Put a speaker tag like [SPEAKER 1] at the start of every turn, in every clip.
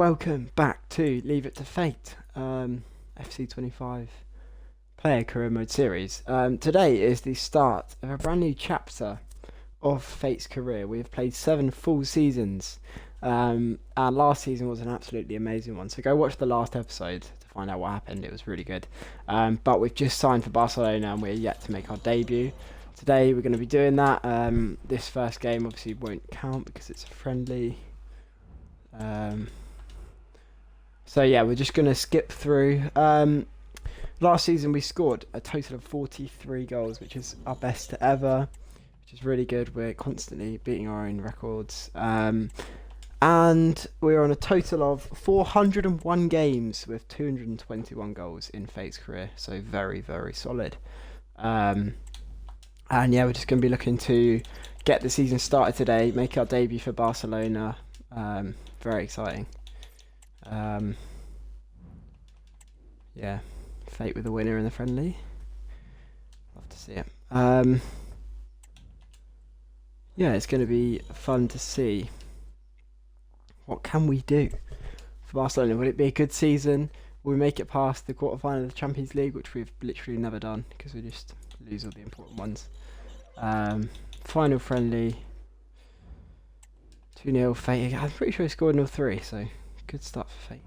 [SPEAKER 1] Welcome back to Leave It to Fate, FC25 player career mode series. Today is the start of a brand new chapter of Fate's career. We have played 7 full seasons, and last season was an absolutely amazing one. So go watch the last episode to find out what happened. It was really good. But we've just signed for Barcelona and we're yet to make our debut. Today we're going to be doing that. This first game obviously won't count because it's a friendly. So yeah, we're just going to skip through. Last season we scored a total of 43 goals, which is our best ever, which is really good. We're constantly beating our own records. And we're on a total of 401 games with 221 goals in Fate's career. So very, very solid. And yeah, we're just going to be looking to get the season started today, make our debut for Barcelona. Very exciting. Yeah, Fate with a winner in the friendly. Love to see it. Yeah, it's going to be fun to see. What can we do for Barcelona? Will it be a good season? Will we make it past the quarterfinal of the Champions League, which we've literally never done because we just lose all the important ones? Final friendly. 2-0 Fate. I'm pretty sure he scored 0-3, so good start for Fate.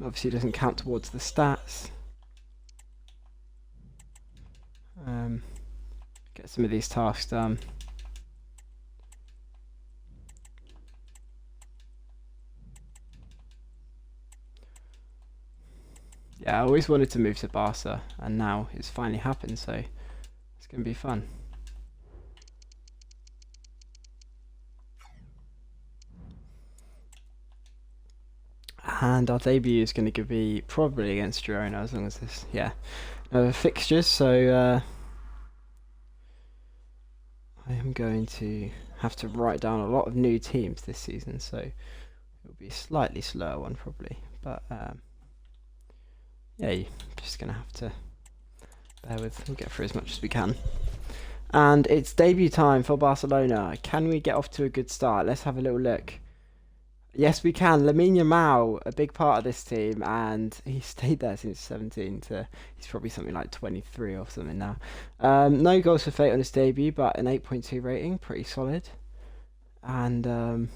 [SPEAKER 1] Obviously it doesn't count towards the stats. Get some of these tasks done. Yeah, I always wanted to move to Barca, and now it's finally happened, so it's going to be fun. And our debut is going to be probably against Girona, as long as this, no fixtures. So I am going to have to write down a lot of new teams this season, so it'll be a slightly slower one probably. But yeah, you're just going to have to bear with. We'll get through as much as we can. And it's debut time for Barcelona. Can we get off to a good start? Let's have a little look. Yes, we can. Lamine Yamal, a big part of this team, and he stayed there since 17 to he's probably something like 23 or something now. No goals for Fate on his debut, but an 8.2 rating, pretty solid. And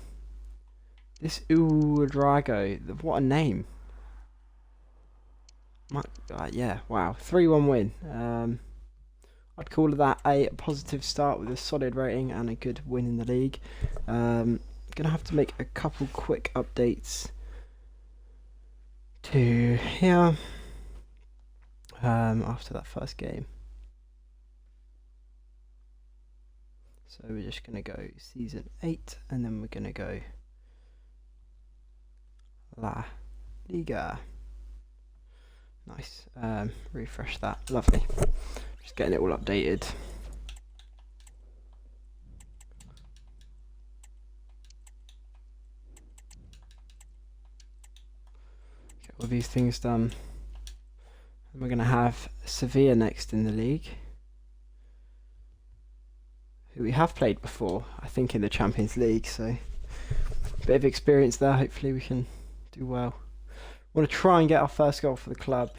[SPEAKER 1] this Udrago, what a name. Yeah, wow. 3-1 win. I'd call that a positive start with a solid rating and a good win in the league. Gonna have to make a couple quick updates to here after that first game. So we're just gonna go season 8 and then we're gonna go La Liga. Nice. Refresh that. Lovely. Just getting it all updated. All these things done, and we're going to have Sevilla next in the league, who we have played before, I think, in the Champions League, so a bit of experience there. Hopefully we can do well. Want to try and get our first goal for the club.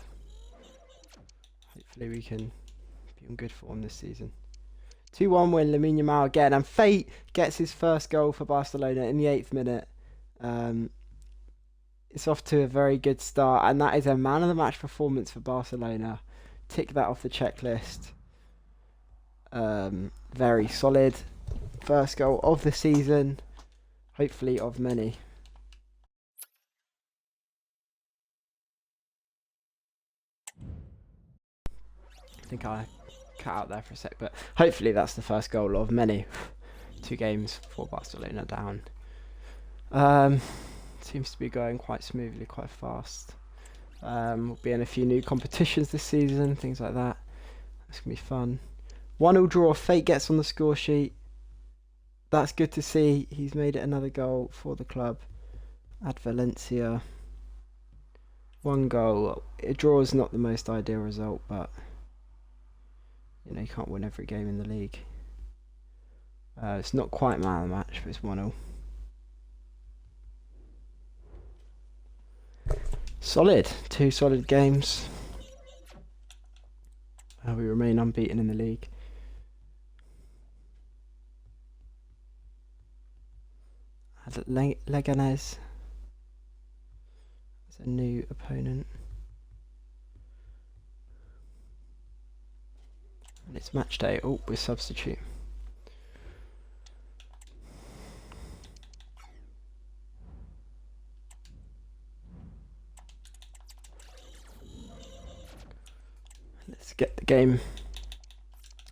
[SPEAKER 1] Hopefully we can be on good form this season. 2-1 win, Lamine Yamal again, and Fate gets his first goal for Barcelona in the 8th minute. It's off to a very good start, and that is a man of the match performance for Barcelona. Tick that off the checklist. Very solid first goal of the season, hopefully of many. I think I cut out there for a sec, but hopefully that's the first goal of many. 2 games for Barcelona down. Seems to be going quite smoothly, quite fast. We'll be in a few new competitions this season, things like that. That's going to be fun. 1-1 draw, Fate gets on the score sheet. That's good to see. He's made it another goal for the club at Valencia. 1 goal. A draw is not the most ideal result, but you know, you can't win every game in the league. It's not quite man of the match, but it's 1-0. Solid. 2 solid games. We remain unbeaten in the league. Leganés is a new opponent. And it's match day. Oh, we're substitute. Let's get the game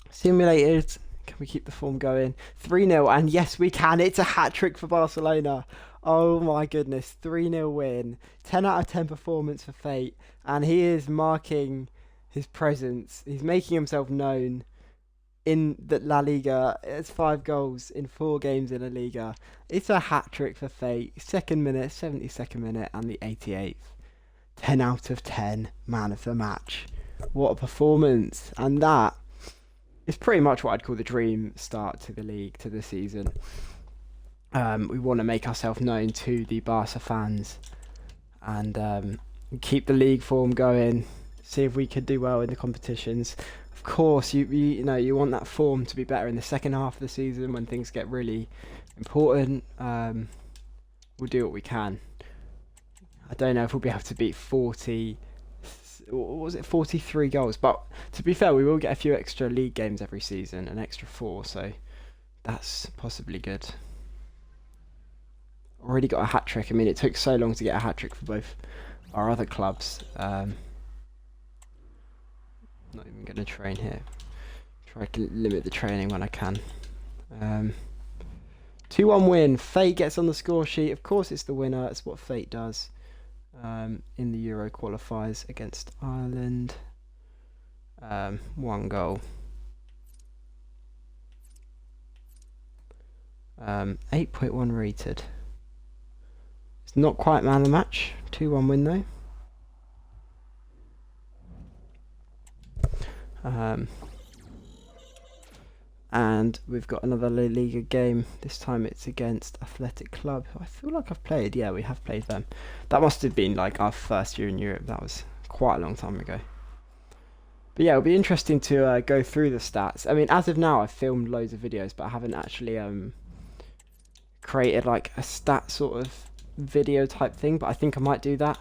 [SPEAKER 1] simulated. Can we keep the form going? 3-0, and yes we can. It's a hat-trick for Barcelona. Oh my goodness, 3-0 win. 10 out of 10 performance for Fate, and he is marking his presence. He's making himself known in the La Liga. It's 5 goals in 4 games in La Liga. It's a hat-trick for Fate. 2nd minute, 72nd minute, and the 88th. 10 out of 10, man of the match. What a performance. And that is pretty much what I'd call the dream start to the league, to the season. We want to make ourselves known to the Barca fans and keep the league form going, see if we could do well in the competitions. Of course, you know, you want that form to be better in the second half of the season when things get really important. We'll do what we can. I don't know if we'll be able to beat 40... What was it, 43 goals? But to be fair, we will get a few extra league games every season, an extra 4, so that's possibly good. Already got a hat-trick. I mean, it took so long to get a hat-trick for both our other clubs. Not even going to train here. Try to limit the training when I can. 2-1 win. Fate gets on the score sheet. Of course it's the winner. It's what Fate does. In the Euro qualifiers against Ireland. 1 goal. 8.1 rated. It's not quite man of the match. 2-1 win though. And we've got another La Liga game. This time it's against Athletic Club. I feel like I've played. Yeah, we have played them. That must have been like our first year in Europe. That was quite a long time ago. But yeah, it'll be interesting to go through the stats. I mean, as of now, I've filmed loads of videos, but I haven't actually created like a stat sort of video type thing. But I think I might do that.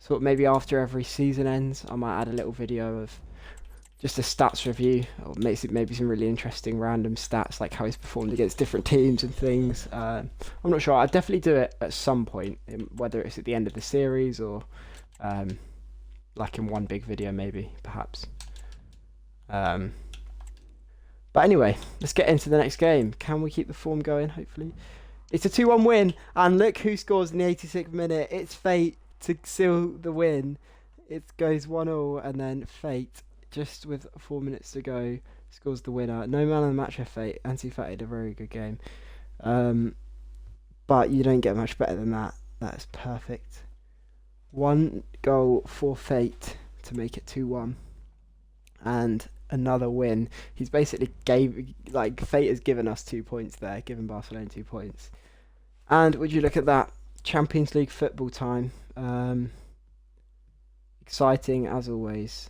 [SPEAKER 1] Sort of maybe after every season ends, I might add a little video of just a stats review, or maybe some really interesting random stats, like how he's performed against different teams and things. I'm not sure. I'll definitely do it at some point, whether it's at the end of the series or like in one big video, maybe, perhaps. But anyway, let's get into the next game. Can we keep the form going, hopefully? It's a 2-1 win, and look who scores in the 86th minute. It's Fate to seal the win. It goes 1-0, and then Fate, just with 4 minutes to go, scores the winner. No man of the match for Fate. Anti-Fate had a very good game. But you don't get much better than that. That's perfect. 1 goal for Fate to make it 2-1. And another win. He's basically Fate has given us 2 points there, given Barcelona 2 points. And would you look at that? Champions League football time. Exciting as always.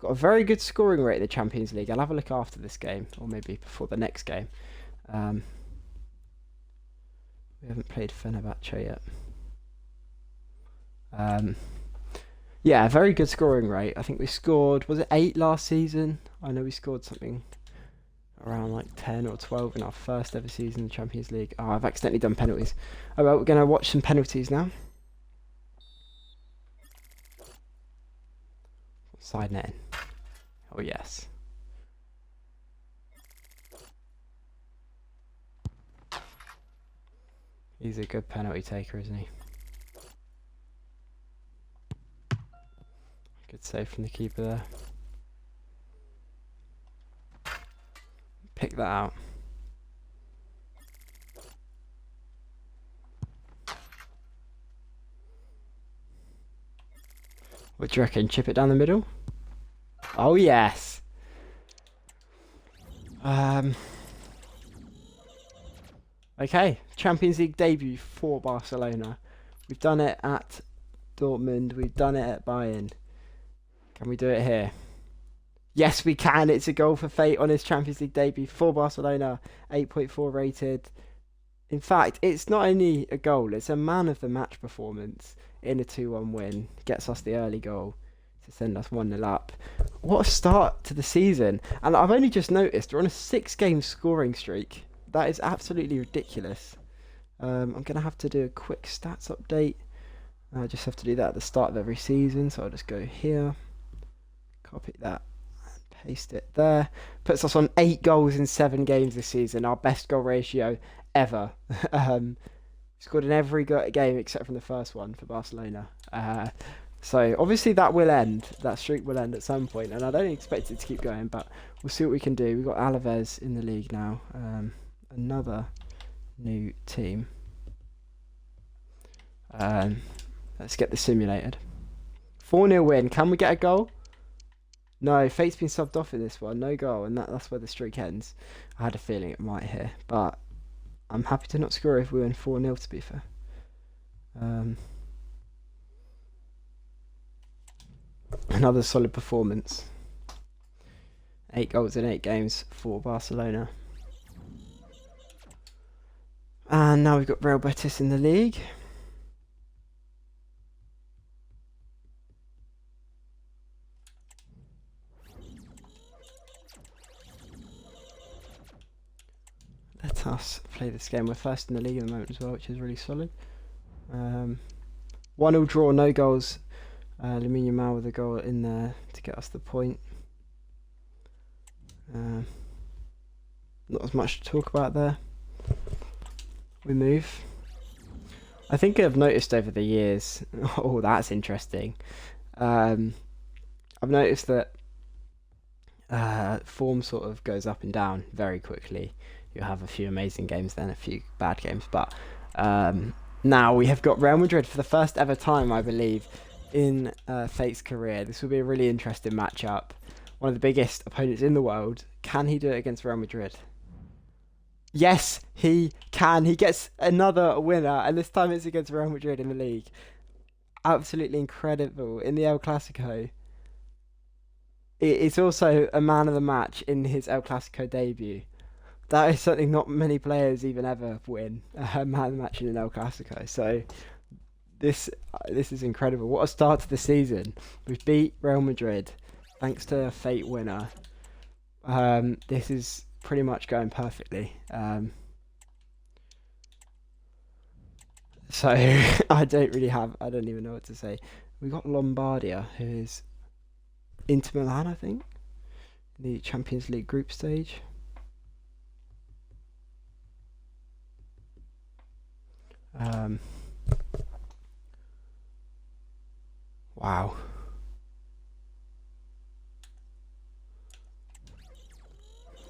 [SPEAKER 1] Got a very good scoring rate in the Champions League. I'll have a look after this game, or maybe before the next game. We haven't played Fenerbahce yet. Yeah, very good scoring rate. I think we scored, was it 8 last season? I know we scored something around like 10 or 12 in our first ever season in the Champions League. Oh, I've accidentally done penalties. Oh well, we're going to watch some penalties now. Side netting. Oh yes. He's a good penalty taker, isn't he? Good save from the keeper there. Pick that out. What do you reckon? Chip it down the middle? Oh yes. Okay, Champions League debut for Barcelona. We've done it at Dortmund. We've done it at Bayern. Can we do it here? Yes, we can. It's a goal for Fate on his Champions League debut for Barcelona. 8.4 rated. In fact, it's not only a goal, it's a man of the match performance in a 2-1 win. Gets us the early goal to send us 1-0 up. What a start to the season. And I've only just noticed we're on a 6-game scoring streak. That is absolutely ridiculous. I'm going to have to do a quick stats update. I just have to do that at the start of every season. So I'll just go here, copy that, and paste it there. Puts us on 8 goals in 7 games this season. Our best goal ratio ever. Scored in every game except from the first one for Barcelona. So obviously that will end. That streak will end at some point, and I don't expect it to keep going. But we'll see what we can do. We've got Alaves in the league now. Another new team. Let's get this simulated. 4-0 win. Can we get a goal? No, Fate's been subbed off in this one. No goal, and that's where the streak ends. I had a feeling it might here, but I'm happy to not score if we win 4-0, to be fair. Another solid performance. 8 goals in 8 games for Barcelona. And now we've got Real Betis in the league. Let us play this game. We're first in the league at the moment as well, which is really solid. 1-1 draw, no goals. Lamine Yamal with a goal in there to get us the point. Not as much to talk about there. We move. I think I've noticed over the years. Oh, that's interesting. I've noticed that form sort of goes up and down very quickly. You'll have a few amazing games, then a few bad games. But now we have got Real Madrid for the first ever time, I believe, in Fate's career. This will be a really interesting matchup. One of the biggest opponents in the world. Can he do it against Real Madrid? Yes, he can. He gets another winner, and this time it's against Real Madrid in the league. Absolutely incredible in the El Clasico. It's also a man of the match in his El Clasico debut. That is something not many players even ever win, a man of the match in an El Clasico. So this is incredible. What a start to the season. We've beat Real Madrid thanks to a Fate winner. This is pretty much going perfectly. So I don't even know what to say. We got Lombardia, who is Inter Milan, I think, in the Champions League group stage. Wow.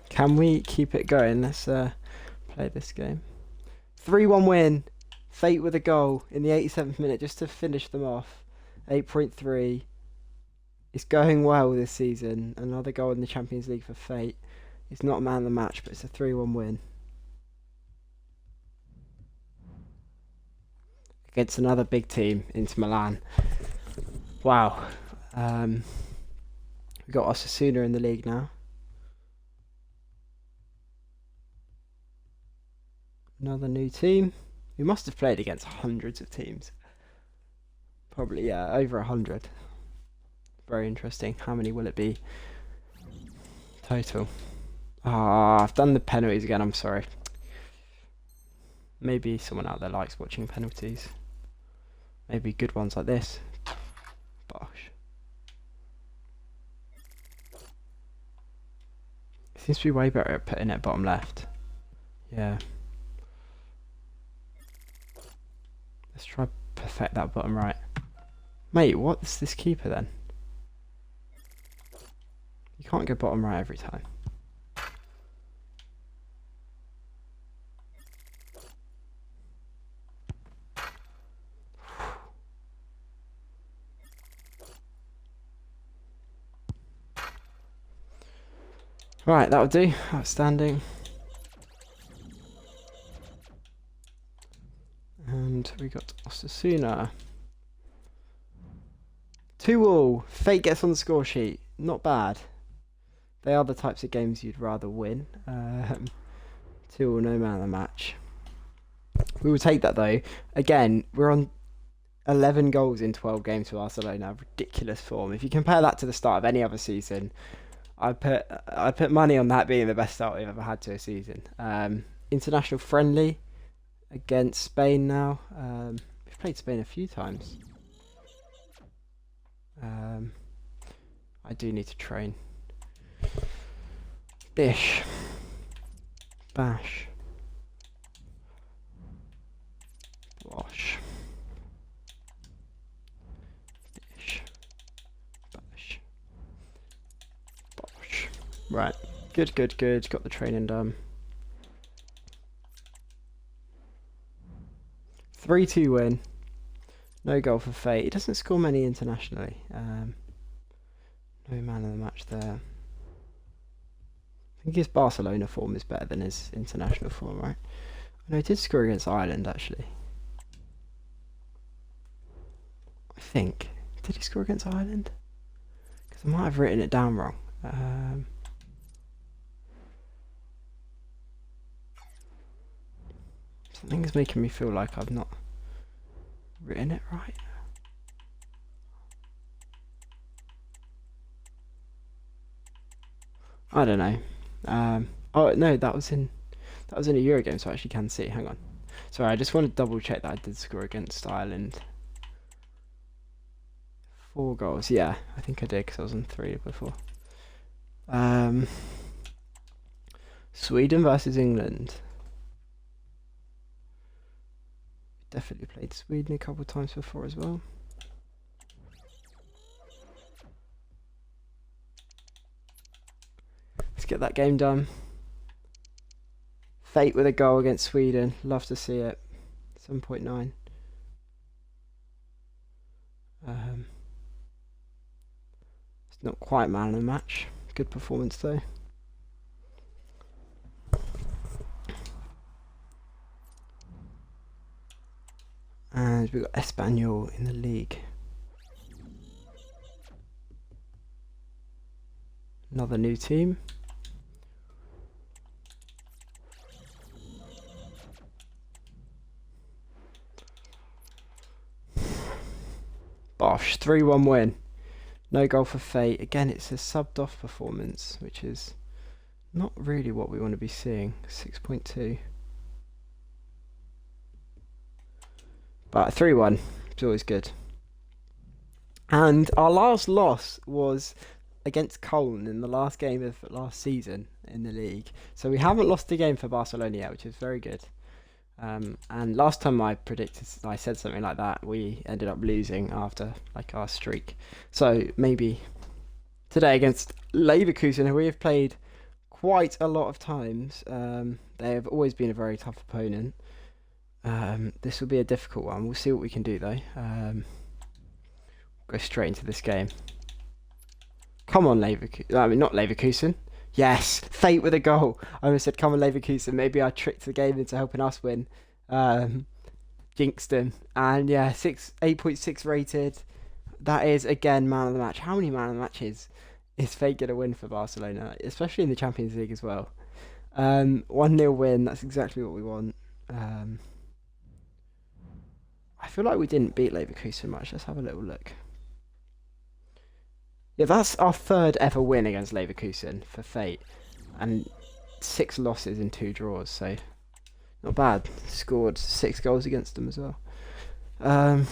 [SPEAKER 1] Can we keep it going? Let's play this game. 3-1 win. Fate with a goal in the 87th minute just to finish them off. 8.3. It's going well this season. Another goal in the Champions League for Fate. It's not a man of the match, but it's a 3-1 win. Against another big team, Inter Milan. Wow. We've got Osasuna in the league now. Another new team. We must have played against hundreds of teams. Probably, yeah, over 100. Very interesting. How many will it be total? I've done the penalties again, I'm sorry. Maybe someone out there likes watching penalties. Maybe good ones like this. Bosh. It seems to be way better at putting it bottom left. Yeah. Let's try perfect that bottom right. Mate, what's this keeper then? You can't go bottom right every time. Right, that'll do. Outstanding. And And we got Osasuna. 2-2. Fate gets on the score sheet. Not bad. They are the types of games you'd rather win. 2-2, no man of the match. We will take that though. Again, we're on 11 goals in 12 games for Barcelona. Ridiculous form. If you compare that to the start of any other season, I'd put money on that being the best start we've ever had to a season. International friendly against Spain now. We've played Spain a few times. I do need to train. Bish. Bash. Wash. Bish. Bash. Bosh. Right. Good. Got the training done. 3-2 win. No goal for Fate. He doesn't score many internationally. No man of the match there. I think his Barcelona form is better than his international form, right? No, he did score against Ireland, actually. I think. Did he score against Ireland? Because I might have written it down wrong. Something's making me feel like I've not written it right. I don't know. Oh no, that was in a Euro game, so I actually can see. Hang on. Sorry, I just want to double check that I did score against Ireland. 4 goals. Yeah, I think I did because I was on 3 before. Sweden versus England. Definitely played Sweden a couple of times before as well. Let's get that game done. Fate with a goal against Sweden. Love to see it. 7.9. It's not quite man of the match. Good performance though. And we've got Espanyol in the league. Another new team. Bosh, 3-1 win. No goal for Fate. Again, it's a subbed off performance, which is not really what we want to be seeing. 6.2. But 3-1, it's always good. And our last loss was against Cologne in the last game of last season in the league. So we haven't lost a game for Barcelona yet, which is very good. And last time I said something like that, we ended up losing after like our streak. So maybe today against Leverkusen, who we have played quite a lot of times, they have always been a very tough opponent. This will be a difficult one. We'll see what we can do though. Go straight into this game. Come on, Leverkusen. I mean, not Leverkusen. Yes, Fate with a goal. I almost said, come on, Leverkusen. Maybe I tricked the game into helping us win. Jinxed him. And yeah, 8.6 rated. That is, again, man of the match. How many man of the matches is Fate going to win for Barcelona? Especially in the Champions League as well. 1-0 win. That's exactly what we want. I feel like we didn't beat Leverkusen much. Let's have a little look. Yeah, that's our 3rd ever win against Leverkusen for Fate. And 6 losses and 2 draws, so not bad. Scored 6 goals against them as well. But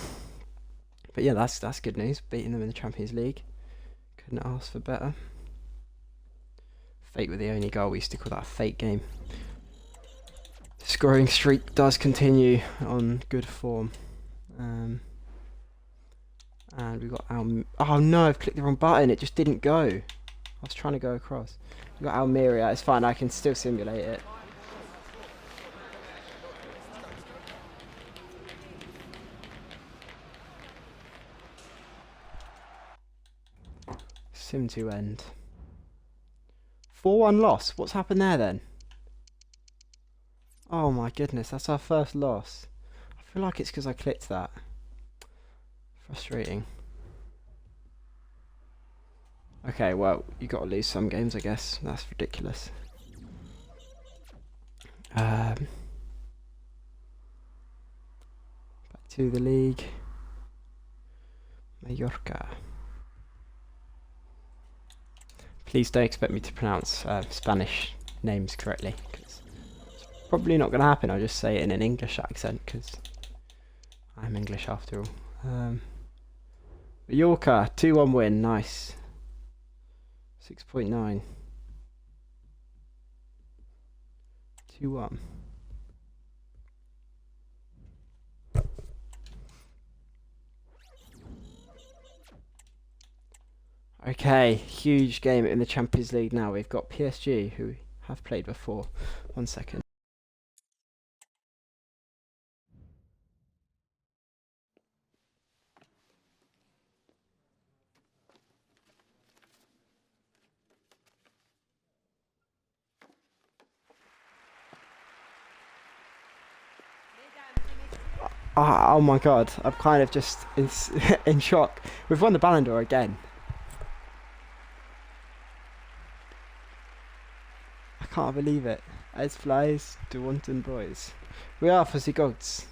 [SPEAKER 1] yeah, that's good news. Beating them in the Champions League. Couldn't ask for better. Fate with the only goal. We used to call that a Fate game. Scoring streak does continue on good form. And we've got oh no, I've clicked the wrong button. It just didn't go. I was trying to go across. We've got Almeria. It's fine. I can still simulate it. Sim to end. 4-1 loss. What's happened there then? Oh my goodness, that's our first loss. I feel like it's because I clicked that. Frustrating. Okay, well, you got to lose some games, I guess. That's ridiculous. Back to the league. Mallorca. Please don't expect me to pronounce Spanish names correctly, because it's probably not going to happen. I'll just say it in an English accent, because I'm English after all. Mallorca, 2-1 win, nice. 6.9. 2-1. Okay, huge game in the Champions League now. We've got PSG, who have played before. 1 second. Oh my god, I'm kind of just in shock. We've won the Ballon d'Or again. I can't believe it. As flies to wanton boys. We are for the goats.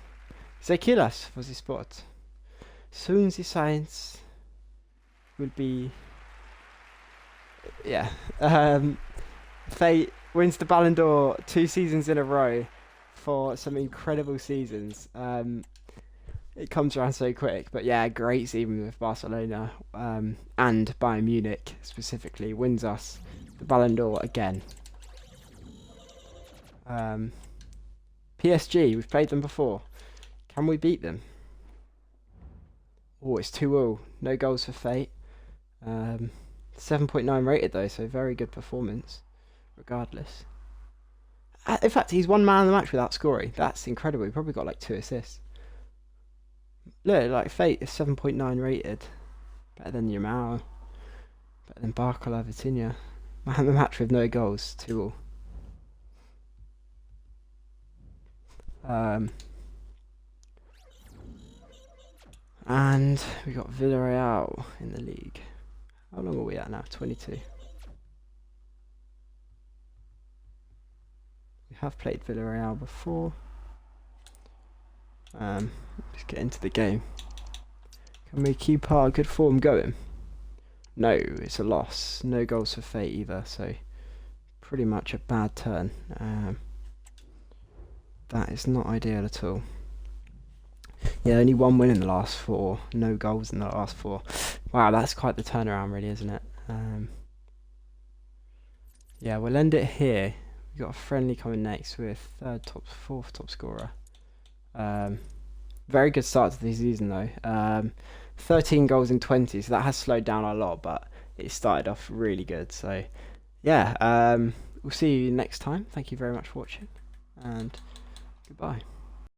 [SPEAKER 1] They kill us for the sport. Soon the science will be... Yeah. Fate wins the Ballon d'Or 2 seasons in a row for some incredible seasons. It comes around so quick, but yeah, great season with Barcelona, and Bayern Munich specifically wins us the Ballon d'Or again. PSG, we've played them before. Can we beat them? Oh, it's 2-0. No goals for Fate. 7.9 rated though, so very good performance, regardless. In fact, he's one man of the match without scoring. That's incredible. He probably got like 2 assists. Look, like Fate is 7.9 rated. Better than Yamal. Better than Barcola, Vitinha. Man of the match with no goals. 2-2. And we got Villarreal in the league. How long are we at now? 22. We have played Villarreal before. Let's get into the game. Can we keep our good form going? No, it's a loss. No goals for Fate either, so pretty much a bad turn. That is not ideal at all. Yeah, only 1 win in the last 4. No goals in the last 4. Wow, that's quite the turnaround really, isn't it? Yeah, we'll end it here. We've got a friendly coming next with 4th top scorer. Very good start to the season though. 13 goals in 20, so that has slowed down a lot, but it started off really good. So yeah, we'll see you next time. Thank you very much for watching, and goodbye.